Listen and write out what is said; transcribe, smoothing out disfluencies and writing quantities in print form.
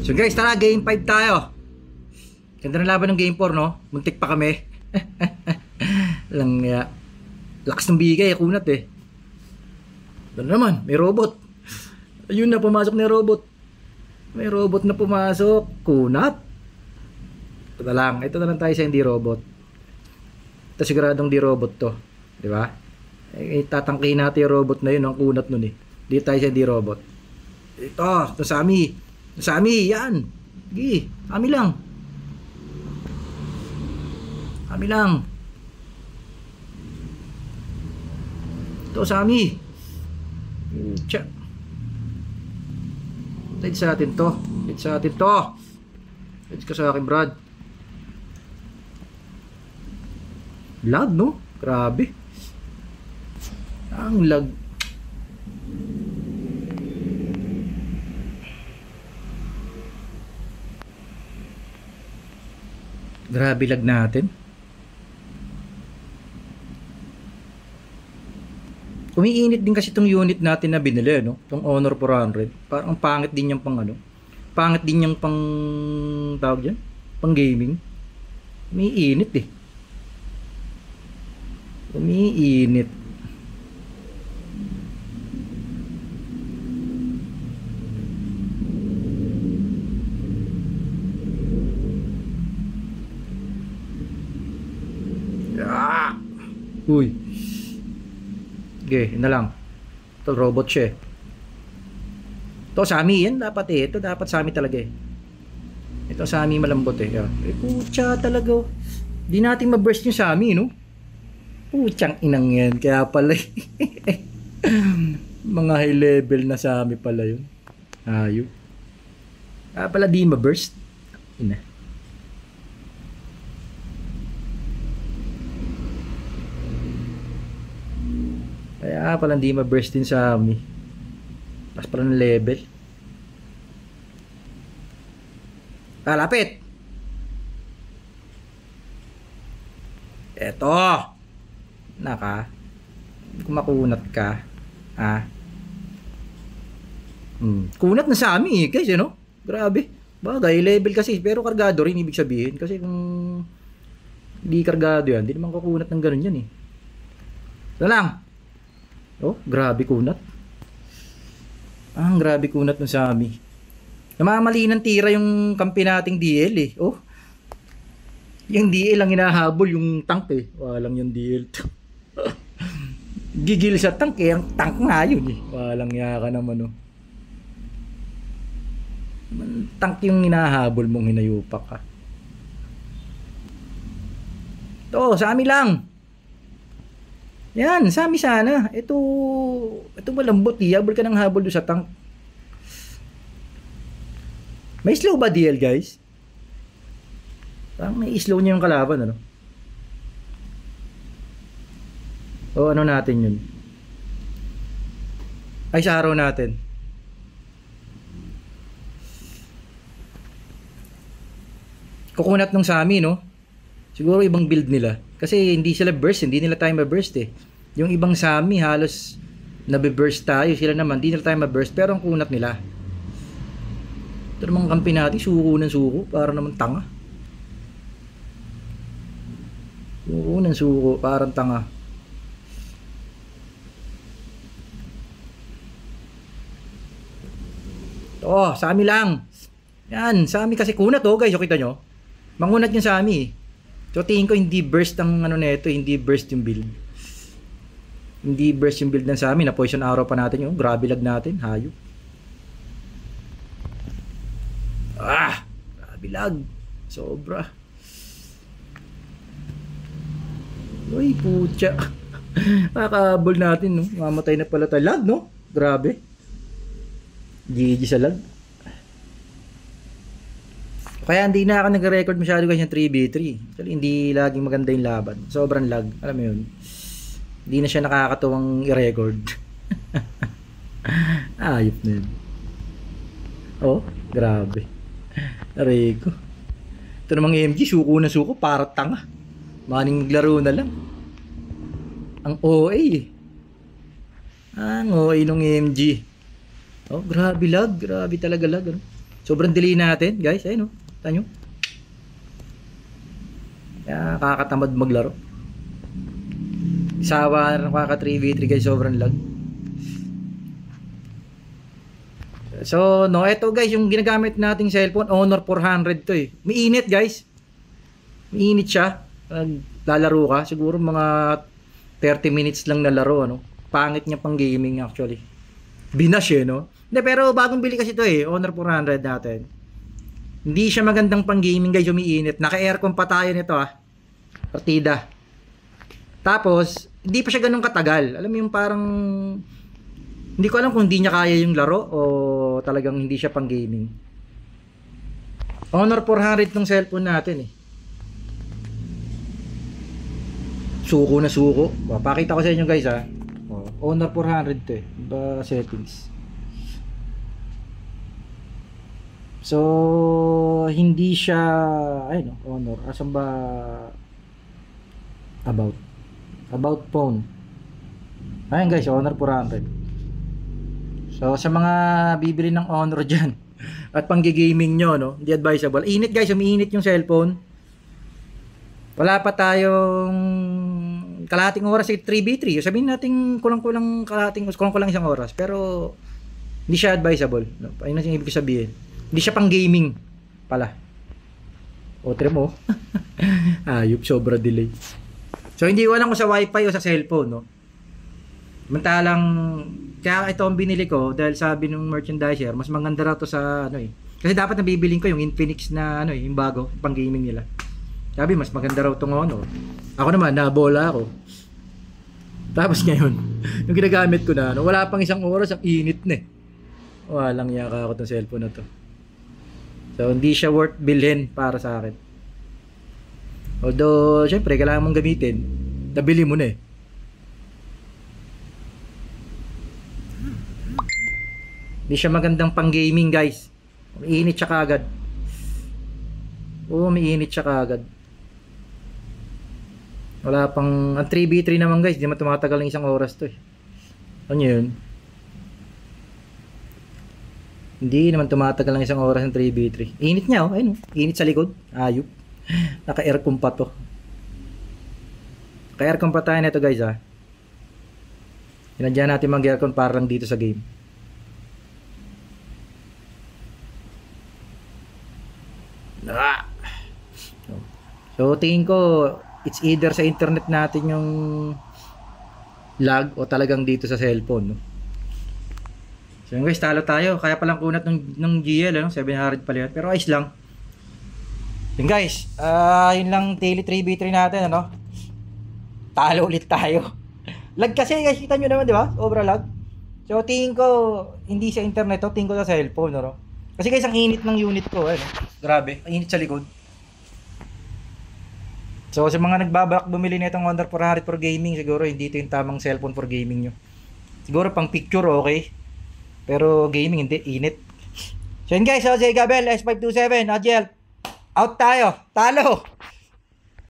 So guys, tara, game 5 tayo. Ganda na laban ng game 4, no? Muntik pa kami. Lang lakas ng bigay, kunat eh. Ano naman, may robot. Ayun na, pumasok na robot. May robot na pumasok. Kunat. Ito na lang tayo sa hindi robot. Ito siguradong di robot to. Di ba? Tatangkihin natin yung robot na yun, ang kunat nun eh. Di tayo sa hindi robot. Ito Sami. Sami, yan. Sige, Sami lang. Sami lang. Ito, Sami. Tsa. Let's sa atin to. Let's ka sa akin, Brad. Lag, no? Grabe. Ang lag. Grabe lag natin. Umiinit din kasi itong unit natin na binili, no? Itong Honor 400. Parang pangit din yung pang ano. Pangit din yung pang tawag dyan? Pang gaming. Umiinit eh. Umiinit. Uy. Okay, yun na lang. Ito robot siya eh. Ito Sami yan dapat eh. Ito dapat Sami talaga eh. Ito Sami malambot eh. Pucha talaga. Di natin ma-burst yung Sami, no? Puchang inang yan. Kaya pala mga high level na Sami pala yun. Ayun. Kaya pala di ma-burst. Ina. Kaya pala hindi ma-burst din sa Sami. Pas pala ng level. Lapit. Eto. Naka. Kumakunat ka. Ha? Kunat na Sami eh. Guys, ano? Grabe. Bagay, level kasi. Pero kargado rin ibig sabihin. Kasi kung hindi kargado yan, hindi naman kukunat ng ganun yan eh. Ito lang. Oh, grabe kunat. Grabe kunat ng Sami. Namamali ng tira yung kampi nating DL eh. Oh. Yung DL lang hinahabol yung tank eh. Walang yung DL. Gigil sa tank eh. Ang tank nga yun eh. Walang yaka naman oh. Tank yung hinahabol mong hinayupak ka. Ito, Sami lang. Yan, Sami sana. Ito malambot eh. Habol ka ng habol doon sa tank. May slow ba DL guys? Parang may slow niya yung kalaban, ano? O ano natin yun? Ay, sa araw natin. Kukunat ng Sami, no? Siguro ibang build nila. Kasi hindi sila burst, hindi nila tayo ma-burst eh. Yung ibang Sami halos nabe-burst tayo. Sila naman, hindi nila tayo ma-burst. Pero ang kunat nila. Ito namang kampi natin, suko ng suko. Para naman tanga. Suko ng suko, parang tanga. Oh, Sami lang. Yan, Sami kasi kunat oh guys. O kita nyo? Mangunat yung Sami eh. So tingin ko hindi burst ang ano nito, hindi burst yung build. Hindi burst yung build ng Sami, na poison arrow pa natin yung grabe lag natin, hayop. Grabe lag. Sobra. Uy, putya. Nakakabol natin, no? Mamatay na pala tayo. Lag, no? Grabe. GG sa lag. Kaya hindi na ako nag-record masyado kasi yung 3v3. Actually, hindi laging maganda yung laban. Sobrang lag. Alam mo yun. Hindi na siya nakakatuwang i-record. Ayop na yun. Oh, grabe. Aray ko. Ito namang MG, suko na suko. Para tanga. Maning maglaro na lang. Ang OA eh. Ang OA nung MG. Oh, grabe lag. Grabe talaga lag. Ano? Sobrang dali natin, guys. Ayun, no? Tignan nyo. Kaya kakatamad maglaro. Sawa ng kaka 3v3 guys, sobrang lag. So, no, eto guys, yung ginagamit nating cellphone, Honor 400 to eh. Mainit guys. Mainit siya. Lalaro ka, siguro mga 30 minutes lang na laro, ano. Pangit niya pang gaming actually. Binash eh, no? Hindi, pero bagong bili kasi ito eh, Honor 400 natin. Hindi siya magandang pang gaming guys, umiinit. Naka-aircon pa tayo nito ah. Partida. Tapos, hindi pa siya ganun katagal. Alam mo yung parang, hindi ko alam kung hindi niya kaya yung laro o talagang hindi siya pang gaming. Honor 400 tong cellphone natin eh. Suko na suko. Papakita ko sa inyo guys ha. Honor 400 to eh. Ba settings. So, hindi siya, ayun, Honor. Asan ba? About phone. Ayun guys, Honor 400. So, sa mga bibili ng Honor dyan at pang-gaming nyo, no? Hindi advisable. Init guys, umiinit yung cellphone. Wala pa tayong kalahating oras sa 3v3. Sabihin natin kulang-kulang isang oras. Pero, hindi siya advisable. No? Ayun ang ibig sabihin. Hindi siya pang gaming pala. O, tira mo. Ayup, sobra delay. So, hindi ko alam kung sa wifi o sa cellphone, no? Mantalang, kaya ito ang binili ko dahil sabi ng merchandiser, mas maganda raw to sa, ano eh. Kasi dapat nabibiling ko yung Infinix na, ano eh, yung bago, pang gaming nila. Sabi, mas maganda raw itong Honor. Ako naman, nabola ako. Tapos ngayon, yung ginagamit ko na, no, wala pang isang oras, ang init na eh. Walang yaka ako itong cellphone na to. So, hindi siya worth bilhin para sa akin. Although, syempre, kailangan mong gamitin. Nabili mo na eh. Hindi siya magandang pang gaming guys. Umiinit siya kaagad. Oo, umiinit siya kaagad. Wala pang, ang 3v3 naman guys, di man tumatagal ng isang oras to eh. Ano yun? Hindi naman tumatagal ng isang oras ng 3v3. Init niya oh, ayun oh. Init sa likod. Ayup. Naka-aircon pa to. Naka-aircon pa tayo nito guys ha. Hinadyan natin mag-aircon para lang dito sa game. So tingin ko it's either sa internet natin yung lag o talagang dito sa cellphone, no? So yun guys, talo tayo. Kaya palang kunat ng GL, ano? 700 pala yun. Pero ayos lang. Yun guys, yun lang daily 3v3 natin, ano? Talo ulit tayo. Lag kasi guys, kita nyo naman, di ba? Sobra lag. So tingin ko, hindi sa internet to, tingin ko sa cellphone, no? Kasi guys, ang init ng unit ko, ano? Grabe, ang init sa likod. So sa mga nagbabalak bumili nitong Honor 400 for gaming, siguro hindi ito yung tamang cellphone for gaming nyo. Siguro pang picture, okay? Pero gaming, hindi, init. So yun guys, Jose Gabel, S527, Agile. Out tayo, talo!